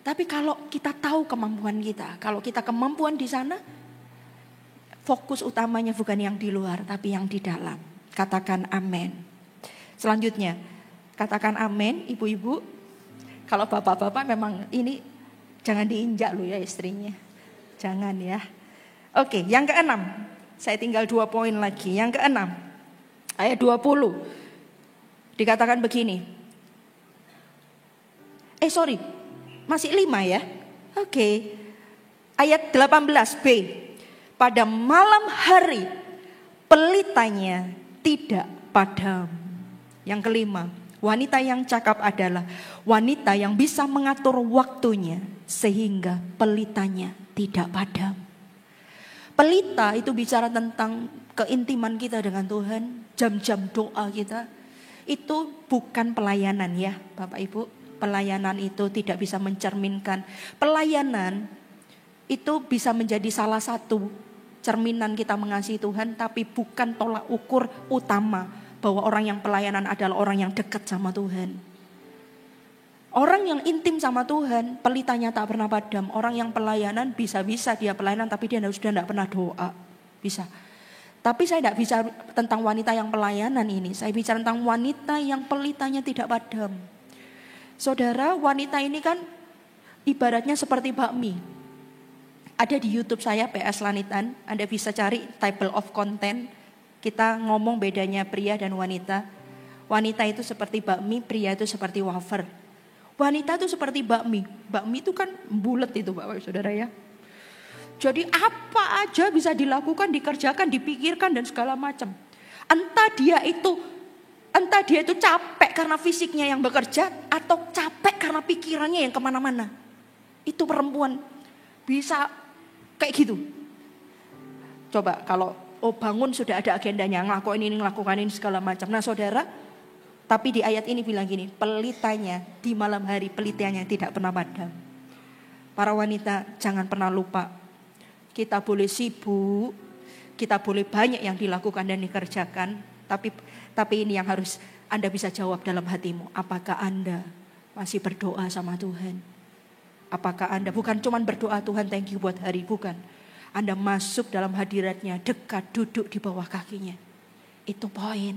Tapi kalau kita tahu kemampuan kita, kalau kita kemampuan di sana, fokus utamanya bukan yang di luar, tapi yang di dalam. Katakan amin. Selanjutnya, katakan amin ibu-ibu. Kalau bapak-bapak memang ini jangan diinjak loh ya istrinya. Jangan ya. Oke, yang keenam. Saya tinggal 2 poin lagi. Yang keenam, ayat 20. Dikatakan begini. Masih 5 ya. Oke. Ayat 18b. Pada malam hari pelitanya tidak padam. Yang kelima, wanita yang cakap adalah wanita yang bisa mengatur waktunya sehingga pelitanya tidak padam. Pelita itu bicara tentang keintiman kita dengan Tuhan, jam-jam doa kita. Itu bukan pelayanan ya Bapak Ibu. Pelayanan itu tidak bisa mencerminkan. Pelayanan itu bisa menjadi salah satu cerminan kita mengasihi Tuhan, tapi bukan tolak ukur utama bahwa orang yang pelayanan adalah orang yang dekat sama Tuhan. Orang yang intim sama Tuhan, pelitanya tak pernah padam. Orang yang pelayanan bisa-bisa dia pelayanan, tapi dia sudah tidak pernah doa. Bisa. Tapi saya tidak bicara tentang wanita yang pelayanan ini. Saya bicara tentang wanita yang pelitanya tidak padam. Saudara, wanita ini kan ibaratnya seperti bakmi. Ada di YouTube saya, PS Lanitan. Anda bisa cari table of content. Kita ngomong bedanya pria dan wanita. Wanita itu seperti bakmi, pria itu seperti wafer. Wanita itu seperti bakmi. Bakmi itu kan bulat itu Bapak Saudara ya. Jadi apa aja bisa dilakukan, dikerjakan, dipikirkan dan segala macam. Entah dia itu capek karena fisiknya yang bekerja atau capek karena pikirannya yang kemana-mana. Itu perempuan bisa kayak gitu. Coba kalau bangun sudah ada agendanya, ngelakukan ini segala macam. Nah saudara, tapi di ayat ini bilang gini, pelitanya di malam hari, pelitanya tidak pernah padam. Para wanita jangan pernah lupa, kita boleh sibuk, kita boleh banyak yang dilakukan dan dikerjakan, tapi ini yang harus Anda bisa jawab dalam hatimu. Apakah Anda masih berdoa sama Tuhan? Apakah Anda bukan cuma berdoa Tuhan thank you buat hari, bukan. Anda masuk dalam hadiratnya, dekat, duduk di bawah kakinya. Itu poin.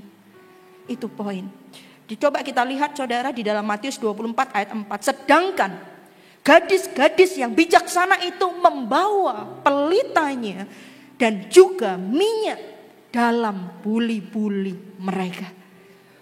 Itu poin. Dicoba kita lihat saudara di dalam Matius 24 ayat 4. Sedangkan gadis-gadis yang bijaksana itu membawa pelitanya dan juga minyak dalam buli-buli mereka.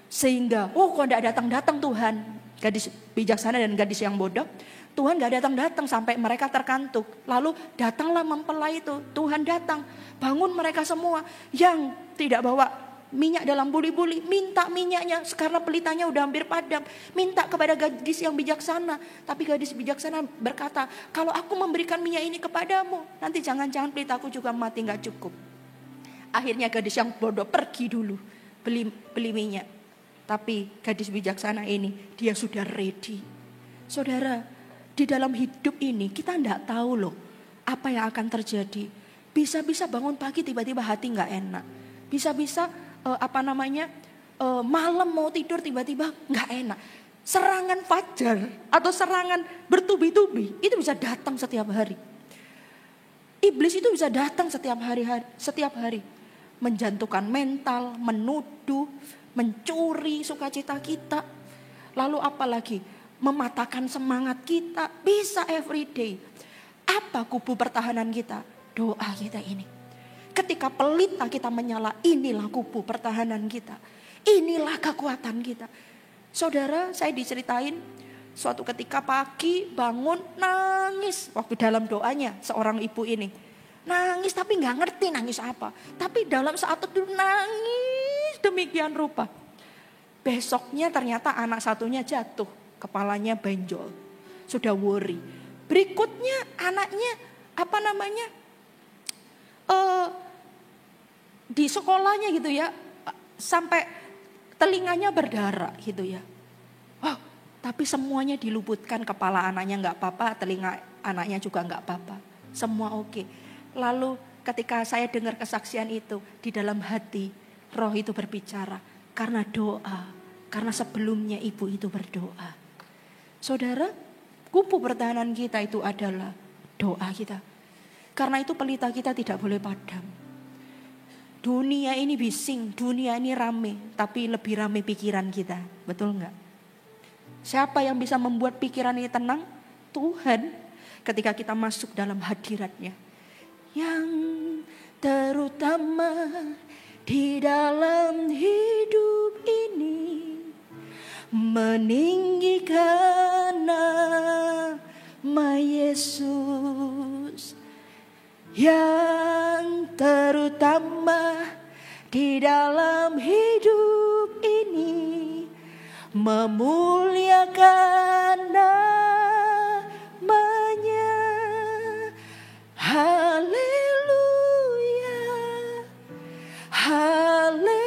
Sehingga, kok tidak datang-datang Tuhan. Gadis bijaksana dan gadis yang bodoh. Tuhan gak datang-datang sampai mereka terkantuk. Lalu datanglah mempelai itu. Tuhan datang, bangun mereka semua. Yang tidak bawa minyak dalam buli-buli, minta minyaknya karena pelitanya udah hampir padam. Minta kepada gadis yang bijaksana. Tapi gadis bijaksana berkata, kalau aku memberikan minyak ini kepadamu, nanti jangan-jangan pelitaku juga mati, gak cukup. Akhirnya gadis yang bodoh pergi dulu beli minyak. Tapi gadis bijaksana ini dia sudah ready. Saudara, di dalam hidup ini kita tidak tahu loh apa yang akan terjadi. Bisa-bisa bangun pagi tiba-tiba hati nggak enak. Bisa-bisa malam mau tidur tiba-tiba nggak enak. Serangan fajar atau serangan bertubi-tubi itu bisa datang setiap hari. Iblis itu bisa datang setiap hari. Menjatuhkan mental, menuduh, mencuri sukacita kita. Lalu apalagi? Mematahkan semangat kita. Bisa everyday. Apa kubu pertahanan kita? Doa kita ini. Ketika pelita kita menyala, inilah kubu pertahanan kita. Inilah kekuatan kita. Saudara, saya diceritain suatu ketika pagi bangun nangis. Waktu dalam doanya seorang ibu ini. Nangis tapi gak ngerti nangis apa. Tapi dalam saat itu nangis demikian rupa. Besoknya ternyata anak satunya jatuh. Kepalanya benjol, sudah worry. Berikutnya anaknya di sekolahnya gitu ya, sampai telinganya berdarah gitu ya. Tapi semuanya diluputkan, kepala anaknya nggak apa-apa, telinga anaknya juga nggak apa-apa, semua oke. Lalu ketika saya dengar kesaksian itu di dalam hati, roh itu berbicara karena doa, karena sebelumnya ibu itu berdoa. Saudara, kubu pertahanan kita itu adalah doa kita. Karena itu pelita kita tidak boleh padam. Dunia ini bising, dunia ini rame, tapi lebih rame pikiran kita. Betul enggak? Siapa yang bisa membuat pikiran ini tenang? Tuhan. Ketika kita masuk dalam hadiratnya. Yang terutama di dalam hidup ini, meninggikan nama Yesus. Yang terutama di dalam hidup ini, memuliakan namanya. Haleluya, haleluya.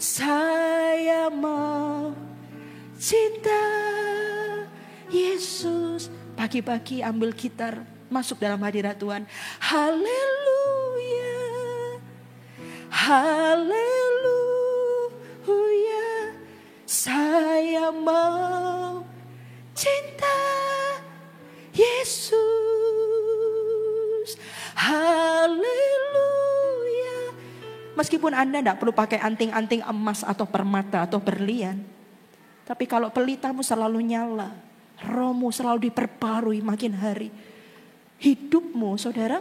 Saya mau cinta Yesus. Pagi-pagi ambil gitar, masuk dalam hadirat Tuhan. Haleluya, haleluya. Saya mau cinta Yesus. Haleluya. Meskipun Anda tidak perlu pakai anting-anting emas atau permata atau berlian. Tapi kalau pelitamu selalu nyala. Rohmu selalu diperbarui makin hari. Hidupmu, saudara,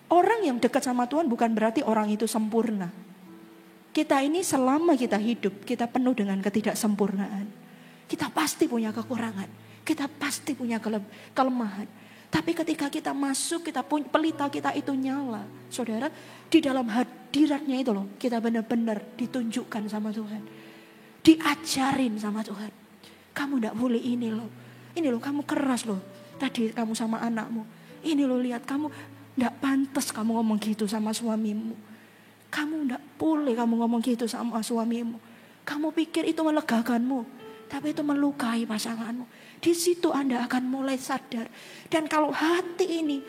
orang yang dekat sama Tuhan bukan berarti orang itu sempurna. Kita ini selama kita hidup, kita penuh dengan ketidaksempurnaan. Kita pasti punya kekurangan. Kita pasti punya kelemahan. Tapi ketika kita masuk, pelita kita itu nyala. Saudara, di dalam hadiratnya itu loh, kita benar-benar ditunjukkan sama Tuhan. Diajarin sama Tuhan. Kamu tidak boleh ini loh. Ini loh, kamu keras loh. Tadi kamu sama anakmu. Ini loh, lihat kamu tidak pantas kamu ngomong gitu sama suamimu. Kamu tidak boleh kamu ngomong gitu sama suamimu. Kamu pikir itu melegakanmu. Tapi itu melukai pasanganmu. Di situ Anda akan mulai sadar. Dan kalau hati ini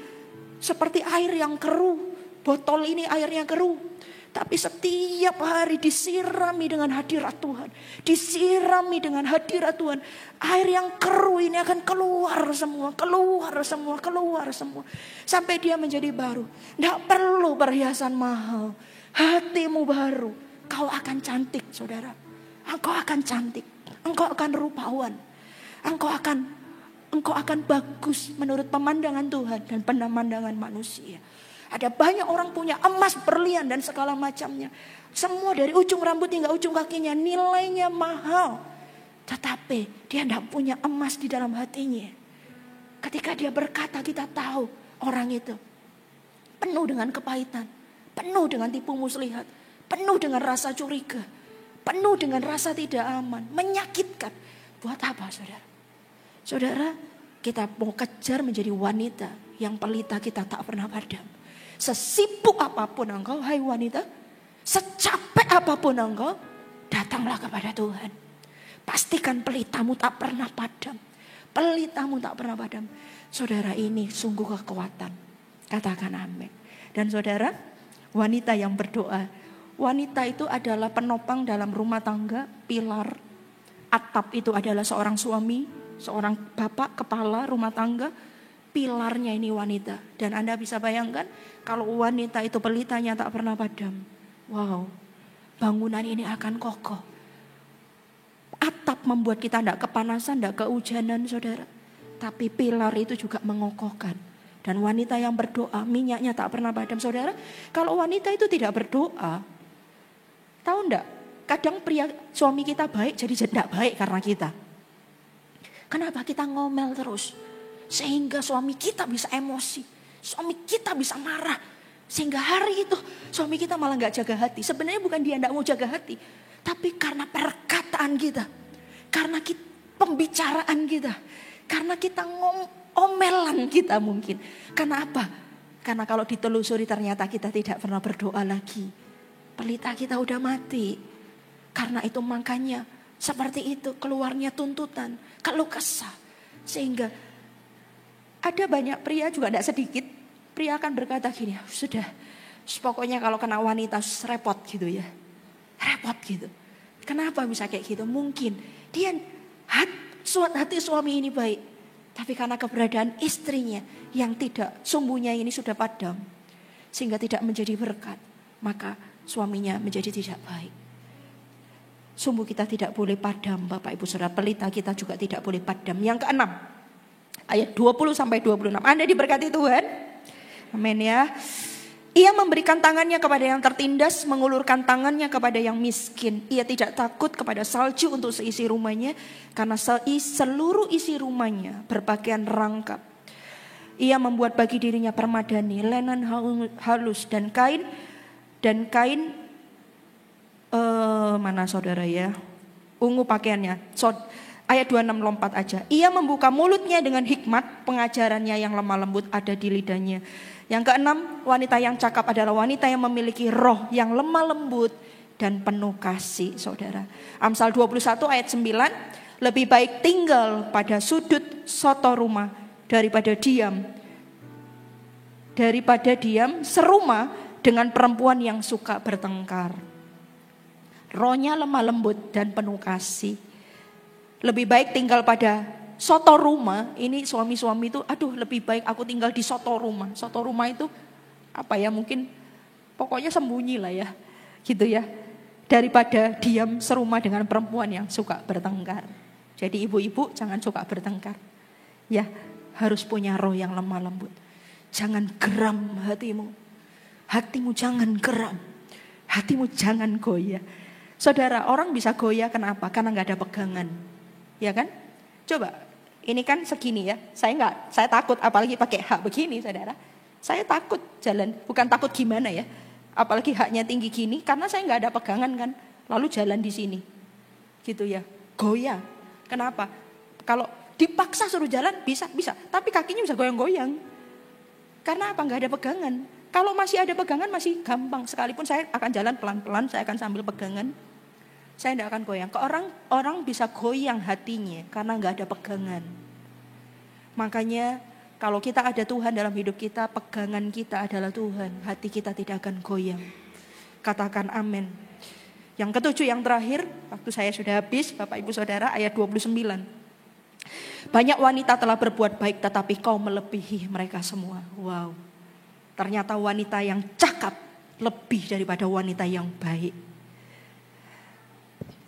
seperti air yang keruh. Botol ini airnya keruh. Tapi setiap hari disirami dengan hadirat Tuhan. Disirami dengan hadirat Tuhan. Air yang keruh ini akan keluar semua. Keluar semua, keluar semua. Sampai dia menjadi baru. Tidak perlu perhiasan mahal. Hatimu baru. Kau akan cantik, saudara. Engkau akan cantik. Engkau akan rupawan. Engkau akan bagus menurut pemandangan Tuhan dan pemandangan manusia. Ada banyak orang punya emas, berlian dan segala macamnya. Semua dari ujung rambut hingga ujung kakinya nilainya mahal. Tetapi dia tidak punya emas di dalam hatinya. Ketika dia berkata, kita tahu orang itu penuh dengan kepahitan. Penuh dengan tipu muslihat. Penuh dengan rasa curiga. Penuh dengan rasa tidak aman. Menyakitkan. Buat apa, saudara? Saudara, kita mau kejar menjadi wanita yang pelita kita tak pernah padam. Sesibuk apapun engkau, hai wanita. Secapek apapun engkau, datanglah kepada Tuhan. Pastikan pelitamu tak pernah padam. Pelitamu tak pernah padam. Saudara, ini sungguh kekuatan. Katakan amin. Dan saudara, wanita yang berdoa. Wanita itu adalah penopang dalam rumah tangga, pilar. Atap itu adalah seorang suami, seorang bapak, kepala rumah tangga. Pilarnya ini wanita. Dan Anda bisa bayangkan kalau wanita itu pelitanya tak pernah padam. Wow, bangunan ini akan kokoh. Atap membuat kita tidak kepanasan, tidak kehujanan, saudara. Tapi pilar itu juga mengokohkan. Dan wanita yang berdoa, minyaknya tak pernah padam. Saudara, kalau wanita itu tidak berdoa, tahu enggak? Kadang suami kita baik jadi tidak baik karena kita. Kenapa kita ngomel terus? Sehingga suami kita bisa emosi. Suami kita bisa marah. Sehingga hari itu suami kita malah gak jaga hati. Sebenarnya bukan dia gak mau jaga hati. Tapi karena perkataan kita. Karena pembicaraan kita. Karena kita omelan kita mungkin. Karena apa? Karena kalau ditelusuri ternyata kita tidak pernah berdoa lagi. Pelita kita udah mati. Karena itu makanya seperti itu keluarnya tuntutan. Keluh kesah. Sehingga ada banyak pria juga tidak sedikit. Pria akan berkata gini, sudah. Pokoknya kalau kena wanita repot gitu ya. Repot gitu. Kenapa bisa kayak gitu? Mungkin dia hati suami ini baik. Tapi karena keberadaan istrinya yang tidak sumbunya ini sudah padam. Sehingga tidak menjadi berkat. Maka suaminya menjadi tidak baik. Sumbu kita tidak boleh padam, Bapak Ibu Saudara. Pelita kita juga tidak boleh padam. Yang keenam, ayat 20 sampai 26. Anda diberkati Tuhan. Amin ya. Ia memberikan tangannya kepada yang tertindas, mengulurkan tangannya kepada yang miskin. Ia tidak takut kepada salju untuk seisi rumahnya, karena seluruh isi rumahnya berpakaian rangkap. Ia membuat bagi dirinya permadani, lenan halus dan kain mana saudara ya? Ungu pakaiannya. Ayat 26 lompat aja. Ia membuka mulutnya dengan hikmat, pengajarannya yang lemah lembut ada di lidahnya. Yang keenam, wanita yang cakap adalah wanita yang memiliki roh yang lemah lembut dan penuh kasih, saudara. Amsal 21 ayat 9, lebih baik tinggal pada sudut soto rumah daripada diam serumah dengan perempuan yang suka bertengkar. Rohnya lemah lembut dan penuh kasih. Lebih baik tinggal pada soto rumah. Ini suami-suami itu, aduh lebih baik aku tinggal di soto rumah. Soto rumah itu apa ya, mungkin pokoknya sembunyi lah ya, gitu ya. Daripada diam serumah dengan perempuan yang suka bertengkar. Jadi ibu-ibu jangan suka bertengkar. Ya, harus punya roh yang lemah lembut. Jangan geram hatimu. Hatimu jangan geram. Hatimu jangan goyah. Saudara, orang bisa goyah kenapa? Karena gak ada pegangan. Ya kan? Coba, ini kan segini ya. Saya takut apalagi pakai hak begini, saudara. Saya takut jalan, bukan takut gimana ya. Apalagi haknya tinggi gini, karena saya gak ada pegangan kan. Lalu jalan di sini. Gitu ya. Goyah. Kenapa? Kalau dipaksa suruh jalan bisa. Tapi kakinya bisa goyang-goyang. Karena apa? Gak ada pegangan. Kalau masih ada pegangan masih gampang. Sekalipun saya akan jalan pelan-pelan, saya akan sambil pegangan. Saya tidak akan goyang. Orang bisa goyang hatinya karena gak ada pegangan. Makanya kalau kita ada Tuhan dalam hidup kita, pegangan kita adalah Tuhan. Hati kita tidak akan goyang. Katakan amin. Yang ketujuh, yang terakhir, waktu saya sudah habis, Bapak Ibu Saudara, ayat 29. Banyak wanita telah berbuat baik, tetapi kau melebihi mereka semua. Wow. Ternyata wanita yang cakap lebih daripada wanita yang baik.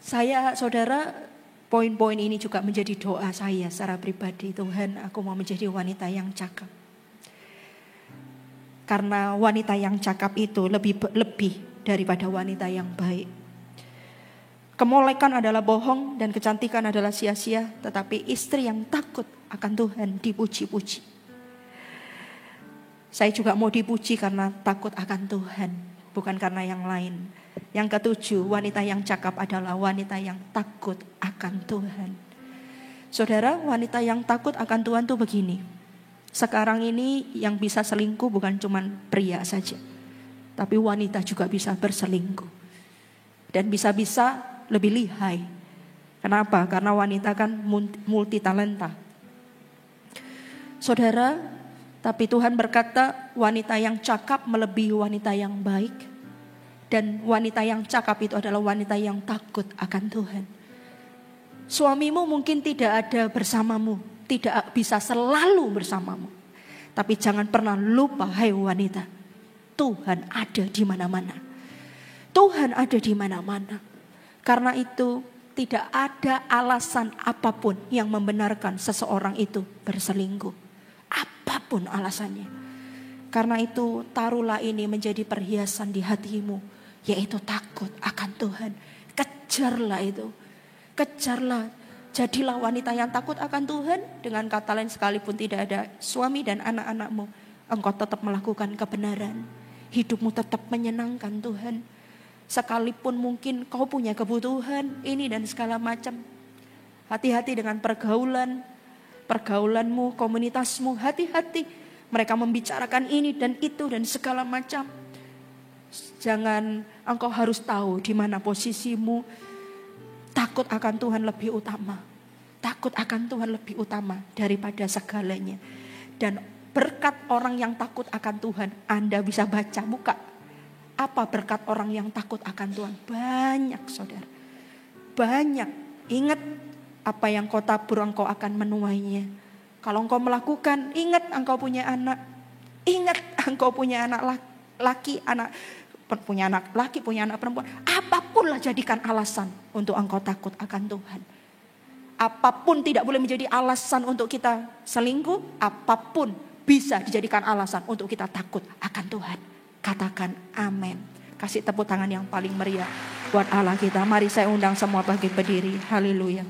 Saya, saudara, poin-poin ini juga menjadi doa saya secara pribadi. Tuhan, aku mau menjadi wanita yang cakap. Karena wanita yang cakap itu lebih daripada wanita yang baik. Kemolekan adalah bohong dan kecantikan adalah sia-sia. Tetapi istri yang takut akan Tuhan dipuji-puji. Saya juga mau dipuji karena takut akan Tuhan, bukan karena yang lain. Yang ketujuh, wanita yang cakap adalah wanita yang takut akan Tuhan. Saudara, wanita yang takut akan Tuhan tuh begini. Sekarang ini yang bisa selingkuh bukan cuma pria saja, tapi wanita juga bisa berselingkuh. Dan bisa-bisa lebih lihai. Kenapa? Karena wanita kan multi talenta. Saudara, tapi Tuhan berkata wanita yang cakap melebihi wanita yang baik. Dan wanita yang cakap itu adalah wanita yang takut akan Tuhan. Suamimu mungkin tidak ada bersamamu, tidak bisa selalu bersamamu. Tapi jangan pernah lupa, hai wanita, Tuhan ada di mana-mana. Tuhan ada di mana-mana. Karena itu tidak ada alasan apapun yang membenarkan seseorang itu berselingkuh. Apapun alasannya. Karena itu taruhlah ini menjadi perhiasan di hatimu. Yaitu takut akan Tuhan. Kejarlah itu. Kejarlah. Jadilah wanita yang takut akan Tuhan. Dengan kata lain, sekalipun tidak ada suami dan anak-anakmu, engkau tetap melakukan kebenaran. Hidupmu tetap menyenangkan Tuhan. Sekalipun mungkin kau punya kebutuhan ini dan segala macam. Hati-hati dengan pergaulanmu, komunitasmu. Hati-hati. Mereka membicarakan ini dan itu dan segala macam. Jangan, engkau harus tahu di mana posisimu. Takut akan Tuhan lebih utama. Takut akan Tuhan lebih utama daripada segalanya. Dan berkat orang yang takut akan Tuhan, Anda bisa baca, buka. Apa berkat orang yang takut akan Tuhan? Banyak, saudara. Banyak. Ingat, apa yang kau tabur engkau akan menuainya. Kalau engkau melakukan, ingat engkau punya anak. Ingat engkau punya anak laki, punya anak laki, punya anak perempuan. Apapun lah jadikan alasan untuk engkau takut akan Tuhan. Apapun tidak boleh menjadi alasan untuk kita selingkuh. Apapun bisa dijadikan alasan untuk kita takut akan Tuhan. Katakan amin. Kasih tepuk tangan yang paling meriah buat Allah kita. Mari saya undang semua bangkit berdiri. Haleluya.